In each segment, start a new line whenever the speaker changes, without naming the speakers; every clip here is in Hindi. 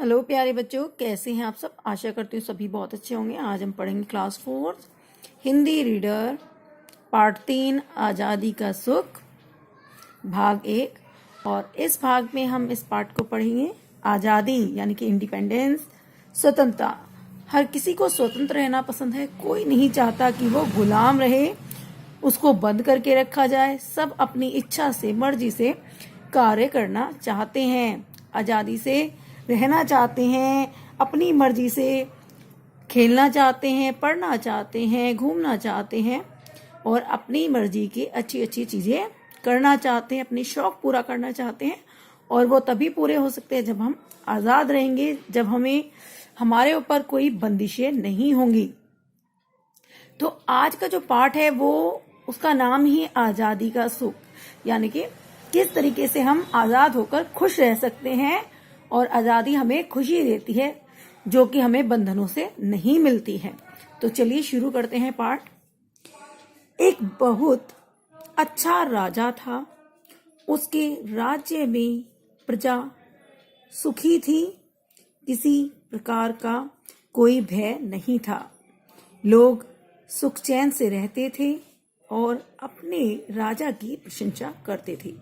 हेलो प्यारे बच्चों, कैसे हैं आप सब। आशा करती हूँ सभी बहुत अच्छे होंगे। आज हम पढ़ेंगे क्लास 4 हिंदी रीडर पार्ट 3 आज़ादी का सुख भाग 1। और इस भाग में हम इस पार्ट को पढ़ेंगे आज़ादी यानी कि इंडिपेंडेंस, स्वतंत्रता। हर किसी को स्वतंत्र रहना पसंद है। कोई नहीं चाहता कि वो गुलाम रहे, उसको बंद करके रखा जाए। सब अपनी इच्छा से, मर्जी से कार्य करना चाहते हैं, आज़ादी से रहना चाहते हैं, अपनी मर्जी से खेलना चाहते हैं, पढ़ना चाहते हैं, घूमना चाहते हैं और अपनी मर्जी की अच्छी अच्छी चीज़ें करना चाहते हैं, अपनी शौक पूरा करना चाहते हैं। और वो तभी पूरे हो सकते हैं जब हम आज़ाद रहेंगे, जब हमारे ऊपर कोई बंदिशें नहीं होंगी। तो आज का जो पाठ है वो उसका नाम ही आज़ादी का सुख, यानी कि किस तरीके से हम आज़ाद होकर खुश रह सकते हैं। और आज़ादी हमें खुशी देती है जो कि हमें बंधनों से नहीं मिलती है। तो चलिए शुरू करते हैं पाठ। एक बहुत अच्छा राजा था। उसके राज्य में प्रजा सुखी थी। किसी प्रकार का कोई भय नहीं था। लोग सुख चैन से रहते थे और अपने राजा की प्रशंसा करते थे।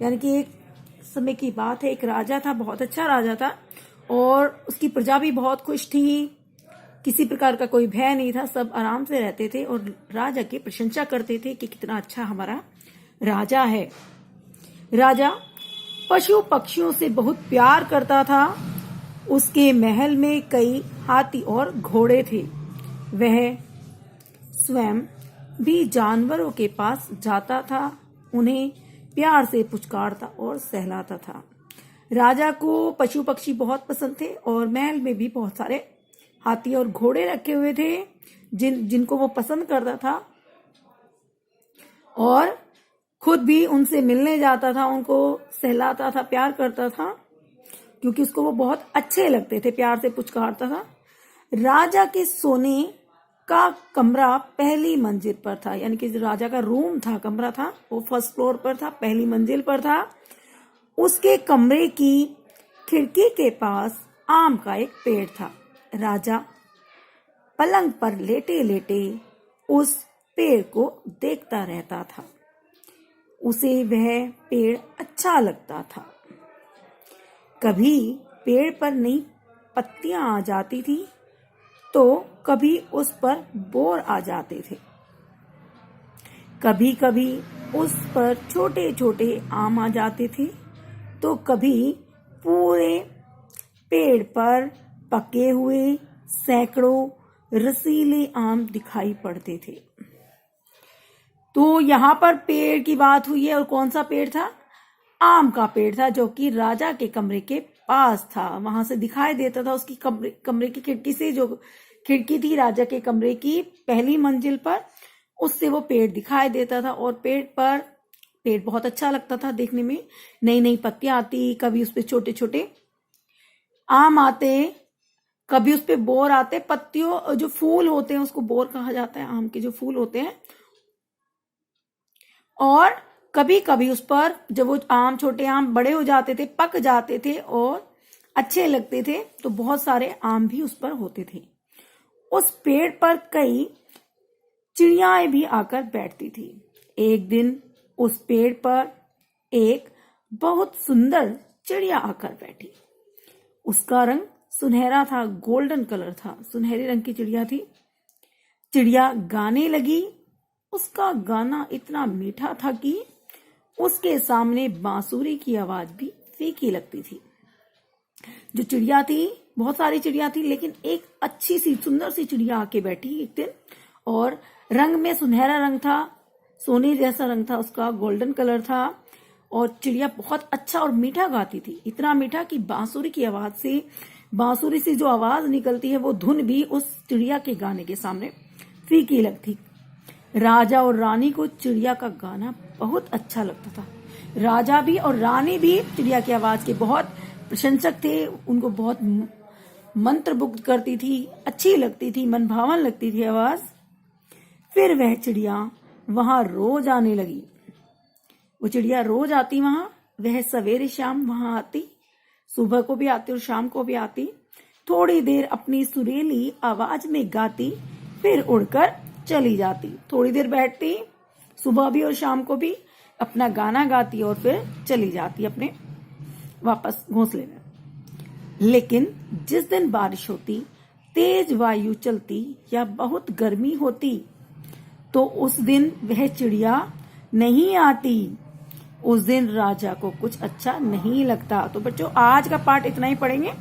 यानी कि एक समय की बात है, एक राजा था, बहुत अच्छा राजा था और उसकी प्रजा भी बहुत खुश थी। किसी प्रकार का कोई भय नहीं था, सब आराम से रहते थे और राजा की प्रशंसा करते थे कि कितना अच्छा हमारा राजा है। राजा पशु पक्षियों से बहुत प्यार करता था। उसके महल में कई हाथी और घोड़े थे। वह स्वयं भी जानवरों के पास जाता था, उन्हें प्यार से पुचकारता और सहलाता था। राजा को पशु पक्षी बहुत पसंद थे और महल में भी बहुत सारे हाथी और घोड़े रखे हुए थे जिनको वो पसंद करता था और खुद भी उनसे मिलने जाता था, उनको सहलाता था, प्यार करता था क्योंकि उसको वो बहुत अच्छे लगते थे, प्यार से पुचकारता था। राजा के सोने का कमरा पहली मंजिल पर था, यानी कि जो राजा का रूम था, कमरा था, वो फर्स्ट फ्लोर पर था, पहली मंजिल पर था। उसके कमरे की खिड़की के पास आम का एक पेड़ था। राजा पलंग पर लेटे लेटे उस पेड़ को देखता रहता था। उसे वह पेड़ अच्छा लगता था। कभी पेड़ पर नई पत्तियां आ जाती थी तो कभी उस पर बोर आ जाते थे। कभी कभी उस पर छोटे छोटे आम आ जाते थे तो कभी पूरे पेड़ पर पके हुए सैकड़ों रसीले आम दिखाई पड़ते थे। तो यहाँ पर पेड़ की बात हुई है और कौन सा पेड़ था? आम का पेड़ था, जो कि राजा के कमरे के पास था। वहां से दिखाई देता था, उसकी कमरे की खिड़की से, जो खिड़की थी राजा के कमरे की पहली मंजिल पर, उससे वो पेड़ दिखाई देता था। और पेड़ बहुत अच्छा लगता था देखने में। नई नई पत्तियां आती, कभी उस पे छोटे छोटे आम आते, कभी उस पे बोर आते। पत्तियों जो फूल होते हैं उसको बोर कहा जाता है, आम के जो फूल होते हैं। और कभी कभी उस पर जब वो आम, छोटे आम बड़े हो जाते थे, पक जाते थे और अच्छे लगते थे, तो बहुत सारे आम भी उस पर होते थे। उस पेड़ पर कई चिड़ियाएं भी आकर बैठती थी। एक दिन उस पेड़ पर एक बहुत सुंदर चिड़िया आकर बैठी। उसका रंग सुनहरा था, गोल्डन कलर था, सुनहरे रंग की चिड़िया थी। चिड़िया गाने लगी। उसका गाना इतना मीठा था कि उसके सामने बांसुरी की आवाज भी फीकी लगती थी। जो चिड़िया थी, बहुत सारी चिड़िया थी, लेकिन एक अच्छी सी सुंदर सी चिड़िया आके बैठी एक दिन, और रंग में सुनहरा रंग था, सोने जैसा रंग था उसका, गोल्डन कलर था। और चिड़िया बहुत अच्छा और मीठा गाती थी, इतना मीठा कि बांसुरी की आवाज से, बांसुरी से जो आवाज निकलती है वो धुन भी उस चिड़िया के गाने के सामने फीकी लगती। राजा और रानी को चिड़िया का गाना बहुत अच्छा लगता था। राजा भी और रानी भी चिड़िया की आवाज के बहुत प्रशंसक थे, उनको बहुत मंत्रमुग्ध करती थी, अच्छी लगती थी, मनभावन लगती थी आवाज। फिर वह चिड़िया वहां रोज आने लगी। वो चिड़िया रोज आती वहां, वह सवेरे शाम वहां आती, सुबह को भी आती और शाम को भी आती, थोड़ी देर अपनी सुरीली आवाज में गाती, फिर उड़कर चली जाती। थोड़ी देर बैठती, सुबह भी और शाम को भी अपना गाना गाती और फिर चली जाती अपने वापस घोंसले में। लेकिन जिस दिन बारिश होती, तेज वायु चलती या बहुत गर्मी होती, तो उस दिन वह चिड़िया नहीं आती। उस दिन राजा को कुछ अच्छा नहीं लगता। तो बच्चों आज का पार्ट इतना ही पढ़ेंगे।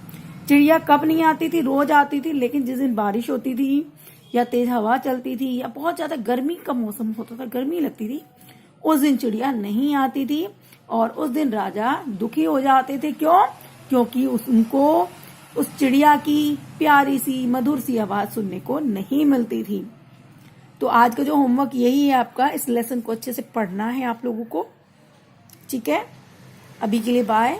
चिड़िया कब नहीं आती थी? रोज आती थी, लेकिन जिस दिन बारिश होती थी या तेज हवा चलती थी या बहुत ज्यादा गर्मी का मौसम होता था, गर्मी लगती थी, उस दिन चिड़िया नहीं आती थी और उस दिन राजा दुखी हो जाते थे। क्यों? क्योंकि उनको उस चिड़िया की प्यारी सी मधुर सी आवाज सुनने को नहीं मिलती थी। तो आज का जो होमवर्क यही है आपका, इस लेसन को अच्छे से पढ़ना है आप लोगों को। ठीक है, अभी के लिए बाय।